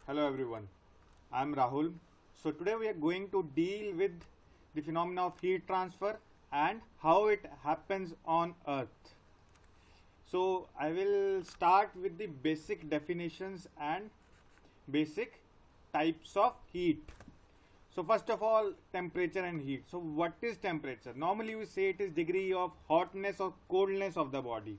Hello everyone, I am Rahul. So today we are going to deal with the phenomena of heat transfer and how it happens on Earth. So I will start with the basic definitions and basic types of heat. So first of all, temperature and heat. So what is temperature? Normally we say it is degree of hotness or coldness of the body.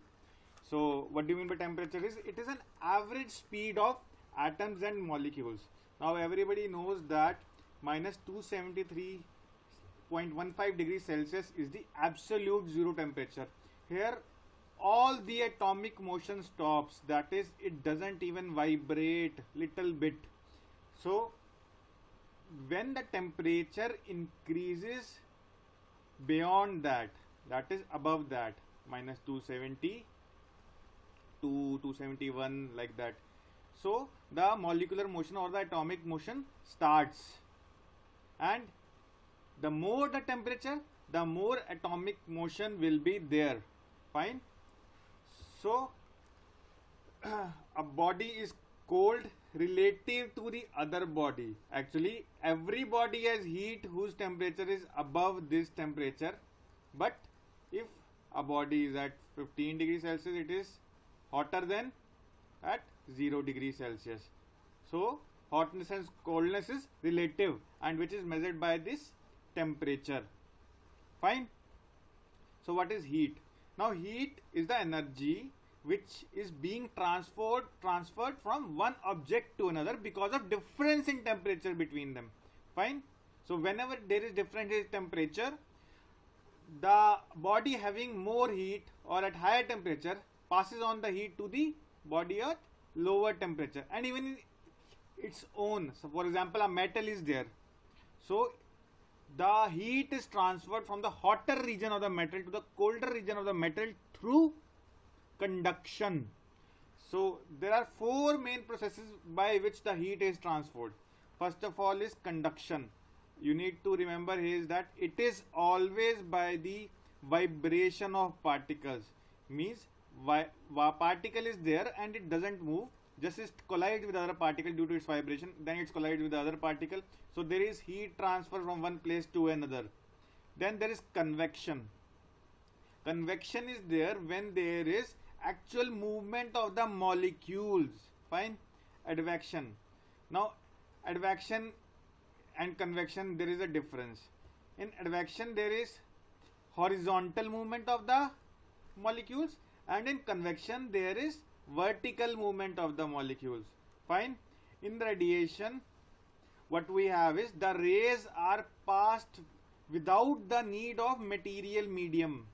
So what do you mean by temperature is it is an average speed of atoms and molecules. Now everybody knows that minus 273.15 degrees Celsius is the absolute zero temperature. Here all the atomic motion stops, that is it doesn't even vibrate little bit. So when the temperature increases beyond that, that is above that, minus 270 to 271 like that, so the molecular motion or the atomic motion starts, and the more the temperature, the more atomic motion will be there. Fine. So a body is cold relative to the other body. Actually every body has heat whose temperature is above this temperature, but if a body is at 15 degrees Celsius, it is hotter than at 0 degrees Celsius. So hotness and coldness is relative, and which is measured by this temperature. Fine. So what is heat? Now heat is the energy which is being transferred from one object to another because of difference in temperature between them. Fine. So whenever there is difference in temperature, the body having more heat or at higher temperature passes on the heat to the body at lower temperature, and even in its own. So for example, a metal is there, so the heat is transferred from the hotter region of the metal to the colder region of the metal through conduction. So there are four main processes by which the heat is transferred. First of all is conduction. You need to remember is that it is always by the vibration of particles. Means particle is there and it doesn't move, just it collides with other particle due to its vibration, then it's collided with the other particle. So there is heat transfer from one place to another. Then there is convection. Convection is there when there is actual movement of the molecules. Fine. Advection. Now advection and convection, there is a difference. In advection there is horizontal movement of the molecules, and in convection there is vertical movement of the molecules. Fine. In radiation, what we have is the rays are passed without the need of material medium.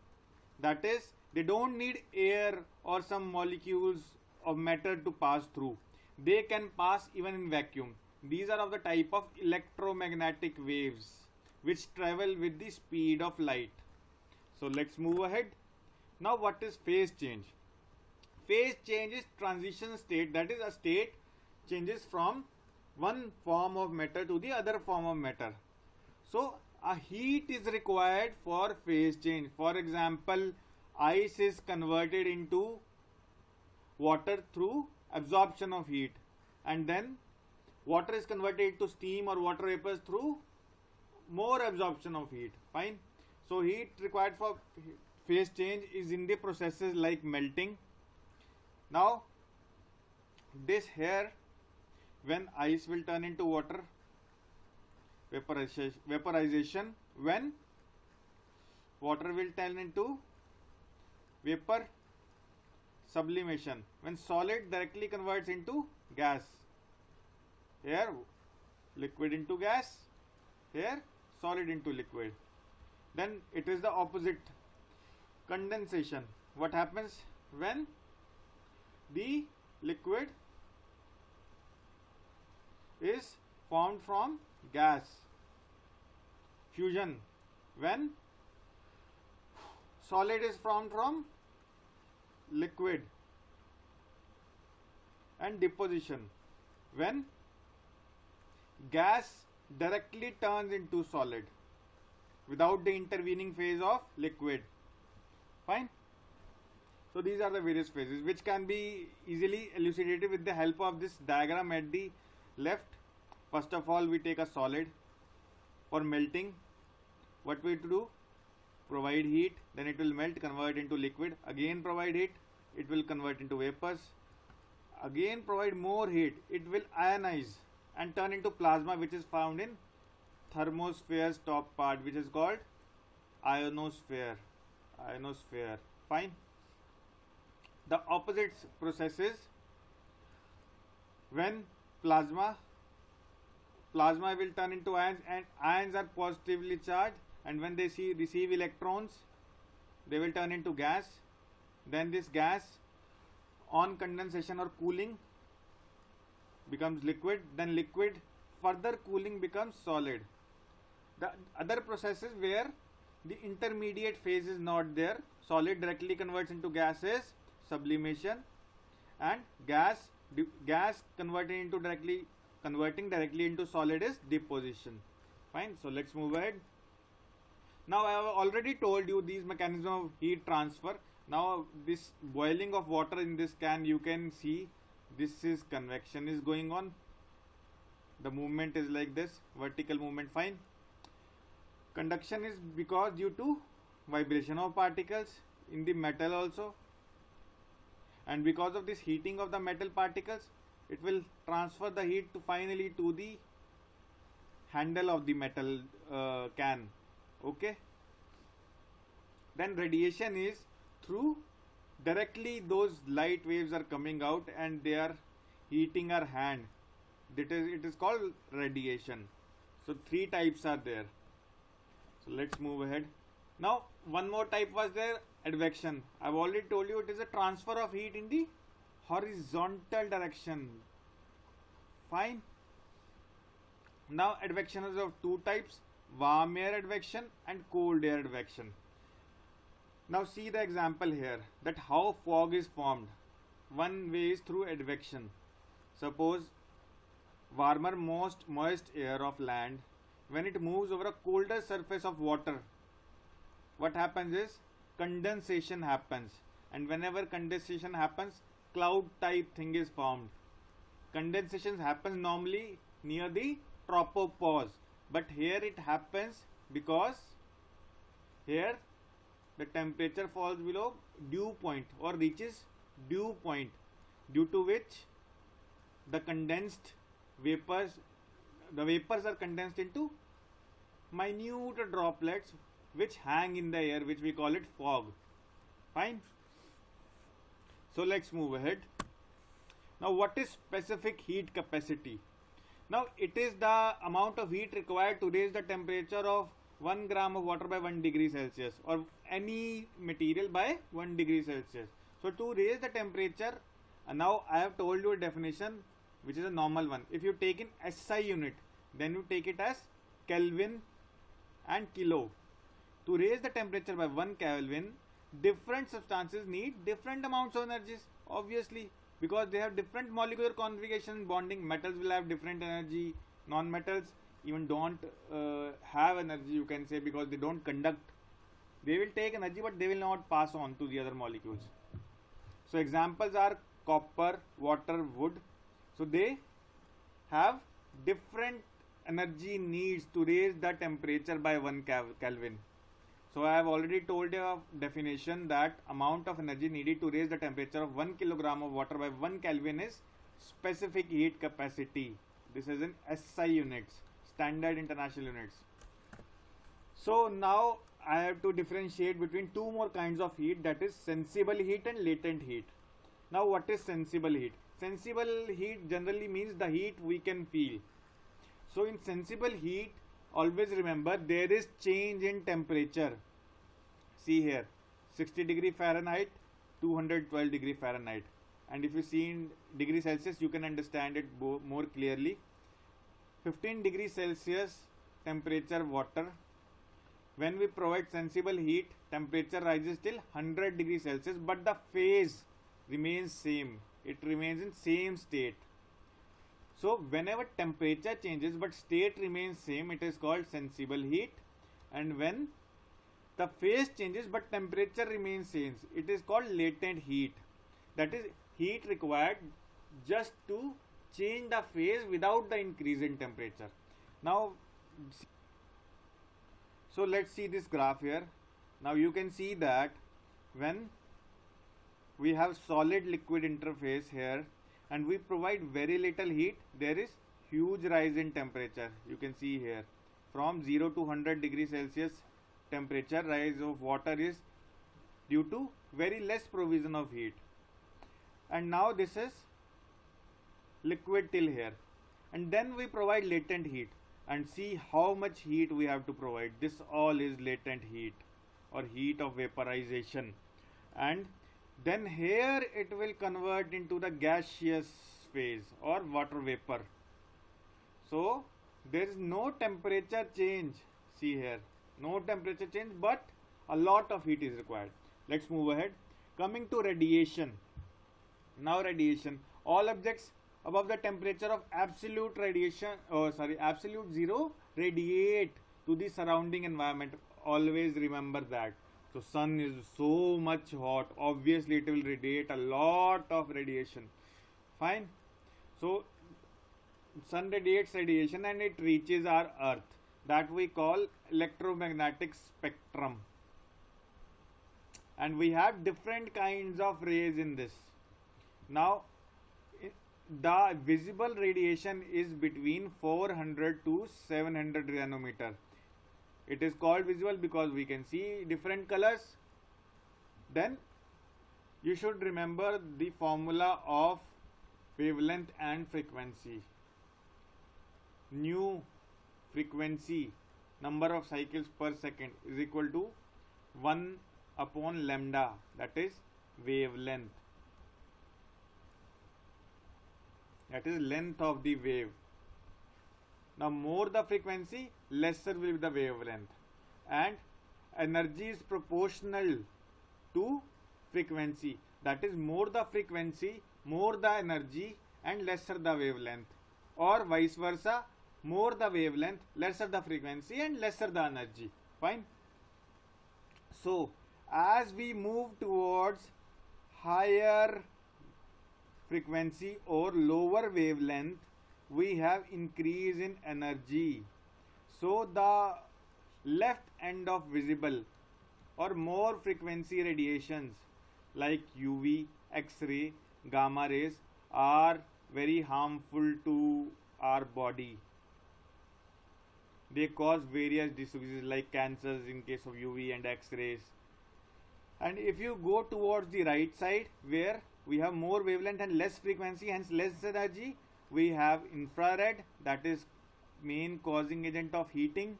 That is, they don't need air or some molecules of matter to pass through. They can pass even in vacuum. These are of the type of electromagnetic waves which travel with the speed of light. So let's move ahead. Now what is phase change? Phase change is transition state, that is a state changes from one form of matter to the other form of matter. So a heat is required for phase change. For example, ice is converted into water through absorption of heat, and then water is converted to steam or water vapors through more absorption of heat. Fine. So heat required for phase change is in the processes like melting. Now this here, when ice will turn into water, vaporization, when water will turn into vapor, sublimation, when solid directly converts into gas. Here liquid into gas, here solid into liquid. Then it is the opposite, condensation. What happens when the liquid is formed from gas? Fusion, when solid is formed from liquid. And deposition, when gas directly turns into solid without the intervening phase of liquid. Fine. So these are the various phases which can be easily elucidated with the help of this diagram at the left. First of all, we take a solid. For melting, what we do? Provide heat, then it will melt, convert into liquid. Again provide heat, it will convert into vapors. Again provide more heat, it will ionize and turn into plasma, which is found in thermosphere's top part, which is called ionosphere. Fine. The opposite process is when plasma will turn into ions, and ions are positively charged, and when they receive electrons, they will turn into gas. Then this gas, on condensation or cooling, becomes liquid. Then liquid, further cooling, becomes solid. The other processes where the intermediate phase is not there, solid directly converts into gases, sublimation, and gas converting directly into solid is deposition. Fine. So let's move ahead. Now I have already told you these mechanisms of heat transfer. Now this boiling of water in this can, you can see this is convection is going on. The movement is like this, vertical movement. Fine. Conduction is because due to vibration of particles in the metal also, and because of this heating of the metal particles, it will transfer the heat to finally to the handle of the metal can. Okay. Then radiation is through directly those light waves are coming out and they are heating our hand. It is called radiation. So three types are there. So let's move ahead. Now one more type was there, advection. I've already told you it is a transfer of heat in the horizontal direction. Fine. Now advection is of two types, warm air advection and cold air advection. Now see the example here, that how fog is formed. One way is through advection. Suppose warmer most moist air of land, when it moves over a colder surface of water, what happens is condensation happens, and whenever condensation happens, cloud type thing is formed. Condensation happens normally near the tropopause, but here it happens because here the temperature falls below dew point or reaches dew point, due to which the vapors are condensed into minute droplets which hang in the air, which we call it fog. Fine. So let's move ahead. Now what is specific heat capacity? Now it is the amount of heat required to raise the temperature of 1 gram of water by 1 degree Celsius, or any material by 1 degree Celsius. So to raise the temperature, now I have told you a definition which is a normal one. If you take in SI unit, then you take it as Kelvin and kilo. To raise the temperature by 1 Kelvin, different substances need different amounts of energies, obviously, because they have different molecular configuration bonding. Metals will have different energy, non-metals even don't have energy, you can say, because they don't conduct. They will take energy but they will not pass on to the other molecules. So examples are copper, water, wood. So they have different energy needs to raise the temperature by 1 Kelvin. So I have already told you a definition that amount of energy needed to raise the temperature of 1 kilogram of water by 1 Kelvin is specific heat capacity. This is in SI units, standard international units. So now I have to differentiate between two more kinds of heat, that is sensible heat and latent heat. Now what is sensible heat? Sensible heat generally means the heat we can feel. So in sensible heat, always remember there is change in temperature. See here, 60 degree Fahrenheit, 212 degree Fahrenheit. And if you see in degree Celsius, you can understand it more clearly. 15 degree Celsius temperature water. When we provide sensible heat, temperature rises till 100 degree Celsius, but the phase remains same. It remains in same state. So whenever temperature changes but state remains same, it is called sensible heat. And when the phase changes but temperature remains same, it is called latent heat. That is heat required just to change the phase without the increase in temperature. Now, so let's see this graph here. Now you can see that when we have solid liquid interface here and we provide very little heat, there is huge rise in temperature. You can see here from 0 to 100 degrees Celsius temperature rise of water is due to very less provision of heat. And now this is liquid till here, and then we provide latent heat and see how much heat we have to provide. This all is latent heat or heat of vaporization, and then here it will convert into the gaseous phase or water vapor. So there is no temperature change. See here, no temperature change, but a lot of heat is required. Let's move ahead. Coming to radiation. Now radiation, all objects above the temperature of absolute absolute zero radiate to the surrounding environment. Always remember that. So sun is so much hot, obviously it will radiate a lot of radiation. Fine. So sun radiates radiation and it reaches our earth, that we call electromagnetic spectrum. And we have different kinds of rays in this. Now the visible radiation is between 400 to 700 nanometer. It is called visible because we can see different colors. Then you should remember the formula of wavelength and frequency. Nu frequency, number of cycles per second, is equal to 1 upon lambda, that is wavelength. That is length of the wave. Now more the frequency, lesser will be the wavelength, and energy is proportional to frequency. That is more the frequency, more the energy and lesser the wavelength, or vice versa, more the wavelength, lesser the frequency and lesser the energy. Fine. So as we move towards higher frequency or lower wavelength, we have increase in energy. So the left end of visible or more frequency radiations like UV, X-ray, gamma rays are very harmful to our body. They cause various diseases like cancers in case of UV and X-rays. And if you go towards the right side where we have more wavelength and less frequency, hence less energy, we have infrared, that is main causing agent of heating.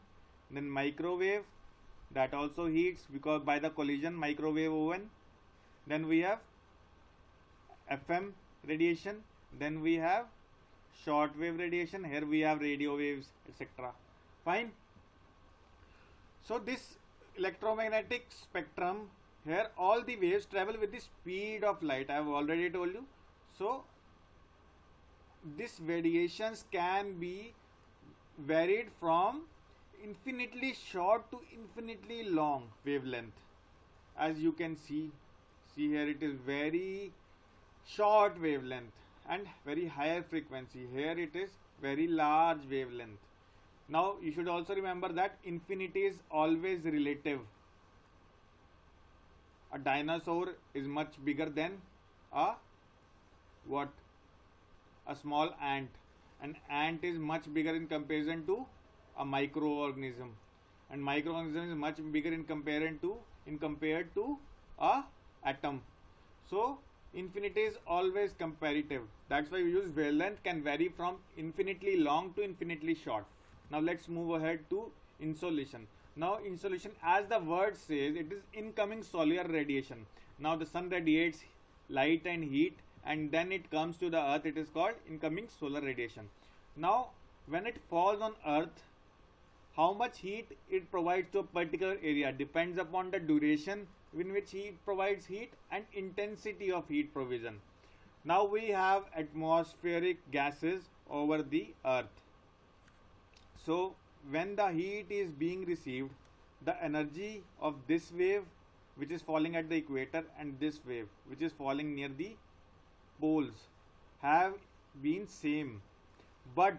Then microwave, that also heats because by the collision, microwave oven. Then we have FM radiation. Then we have short wave radiation. Here we have radio waves, etc. Fine. So this electromagnetic spectrum, here all the waves travel with the speed of light. I have already told you. So these radiations can be varied from infinitely short to infinitely long wavelength. As you can see here it is very short wavelength and very higher frequency. Here it is very large wavelength. Now you should also remember that infinity is always relative. A dinosaur is much bigger than a what? A small ant. An ant is much bigger in comparison to a microorganism, and microorganism is much bigger in compared to a atom. So infinity is always comparative. That's why we use wavelength can vary from infinitely long to infinitely short. Now let's move ahead to insolation. Now insolation, as the word says, it is incoming solar radiation. Now the sun radiates light and heat and then it comes to the earth. It is called incoming solar radiation. Now when it falls on earth, how much heat it provides to a particular area depends upon the duration in which it provides heat and intensity of heat provision. Now we have atmospheric gases over the earth. So when the heat is being received, the energy of this wave which is falling at the equator and this wave which is falling near the poles have been same, but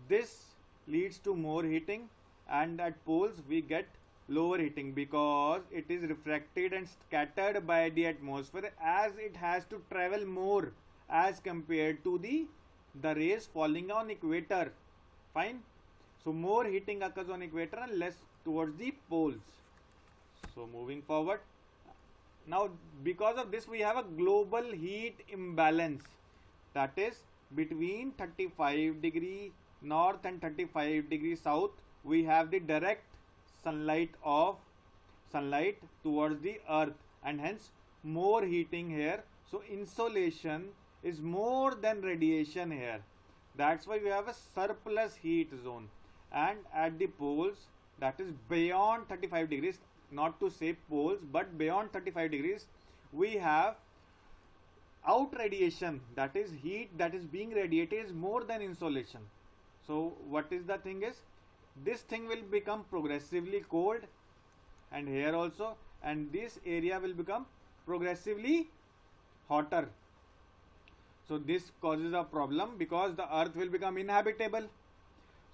this leads to more heating, and at poles we get lower heating because it is refracted and scattered by the atmosphere as it has to travel more as compared to the rays falling on equator. Fine. So more heating occurs on equator and less towards the poles. So moving forward, now because of this we have a global heat imbalance, that is between 35 degree north and 35 degree south we have the direct sunlight towards the earth, and hence more heating here. So insolation is more than radiation here. That's why we have a surplus heat zone. And at the poles, that is beyond 35 degrees, not to say poles, but beyond 35 degrees, we have out radiation, that is heat that is being radiated is more than insolation. So what is the thing is, this thing will become progressively cold, and here also, and this area will become progressively hotter. So this causes a problem because the earth will become inhabitable.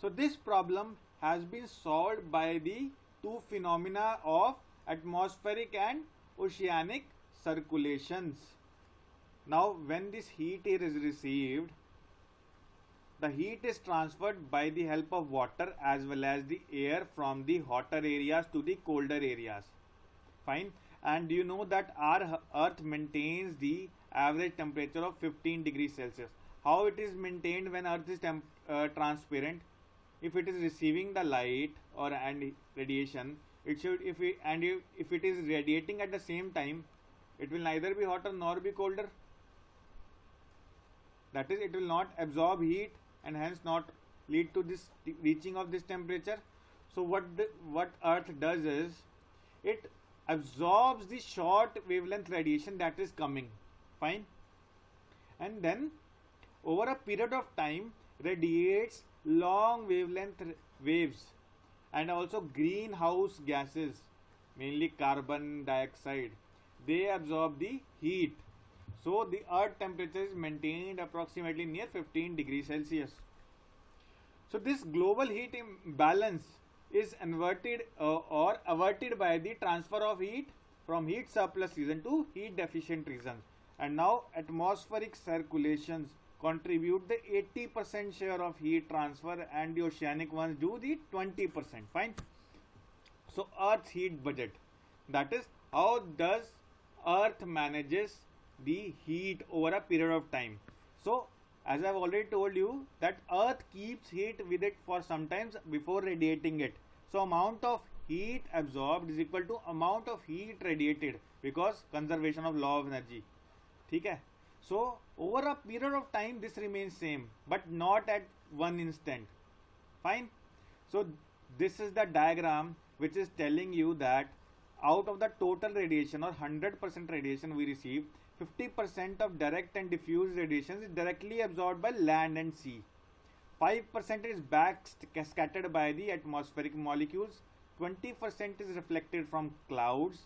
So this problem has been solved by the two phenomena of atmospheric and oceanic circulations. Now when this heat is received, the heat is transferred by the help of water as well as the air from the hotter areas to the colder areas. Fine. And you know that our earth maintains the average temperature of 15 degrees Celsius. How it is maintained when earth is transparent? If it is receiving the light or and radiation, it should, if it is radiating at the same time, it will neither be hotter nor be colder. That is, it will not absorb heat and hence not lead to this reaching of this temperature. So what earth does is, it absorbs the short wavelength radiation that is coming. Fine. And then over a period of time radiates long wavelength waves, and also greenhouse gases, mainly carbon dioxide, they absorb the heat. So the earth temperature is maintained approximately near 15 degrees Celsius. So this global heat imbalance is inverted or averted by the transfer of heat from heat surplus region to heat deficient regions. And now atmospheric circulations contribute the 80% share of heat transfer, and the oceanic ones do the 20%. Fine. So Earth's heat budget, that is how does Earth manages the heat over a period of time. So as I've already told you that Earth keeps heat with it for some times before radiating it. So amount of heat absorbed is equal to amount of heat radiated, because conservation of law of energy. Okay? So over a period of time this remains same, but not at one instant. Fine. So this is the diagram which is telling you that out of the total radiation or 100% radiation we receive, 50% of direct and diffuse radiation is directly absorbed by land and sea. 5% is back scattered by the atmospheric molecules. 20% is reflected from clouds,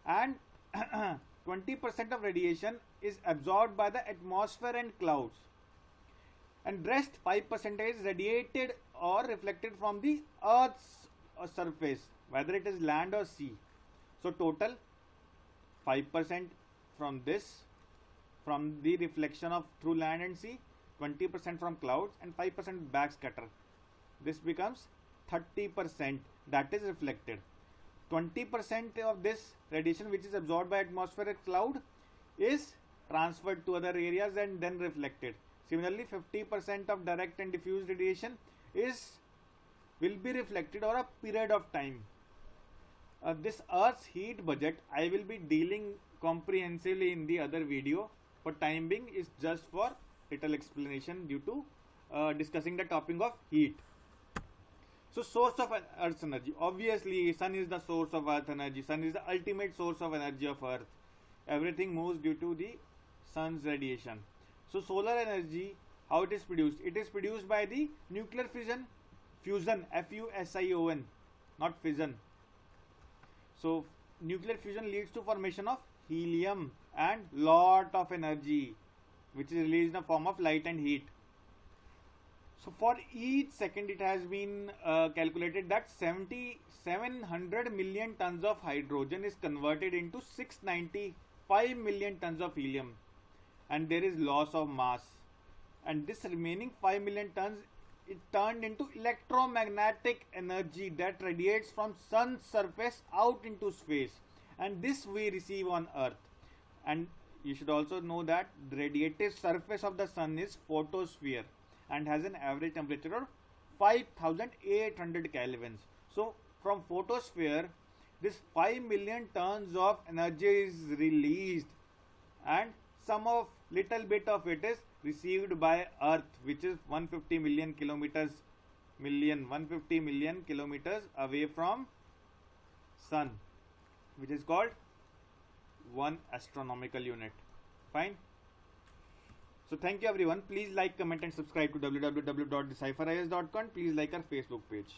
and 20% of radiation is absorbed by the atmosphere and clouds, and rest 5% is radiated or reflected from the Earth's surface, whether it is land or sea. So total 5% from this, from the reflection of through land and sea, 20% from clouds, and 5% backscatter. This becomes 30% that is reflected. 20% of this radiation which is absorbed by atmospheric cloud is transferred to other areas and then reflected. Similarly, 50% of direct and diffuse radiation will be reflected over a period of time. This Earth's heat budget I will be dealing comprehensively in the other video. For time being is just for little explanation due to discussing the topic of heat. So source of Earth's energy. Obviously, sun is the source of Earth energy. Sun is the ultimate source of energy of Earth. Everything moves due to the sun's radiation. So solar energy, how it is produced? It is produced by the nuclear fusion, F-U-S-I-O-N, not fission. So nuclear fusion leads to formation of helium and lot of energy. which is released in the form of light and heat. So for each second it has been calculated that 700 million tons of hydrogen is converted into 695 million tons of helium, and there is loss of mass, and this remaining 5 million tons is turned into electromagnetic energy that radiates from sun's surface out into space, and this we receive on earth. And you should also know that the radiative surface of the sun is photosphere and has an average temperature of 5800 kelvins. So from photosphere this 5 million tons of energy is released, and some of little bit of it is received by earth, which is 150 million kilometers away from sun, which is called 1 astronomical unit. Fine. So thank you everyone. Please like, comment and subscribe to www.decipheris.com. Please like our Facebook page.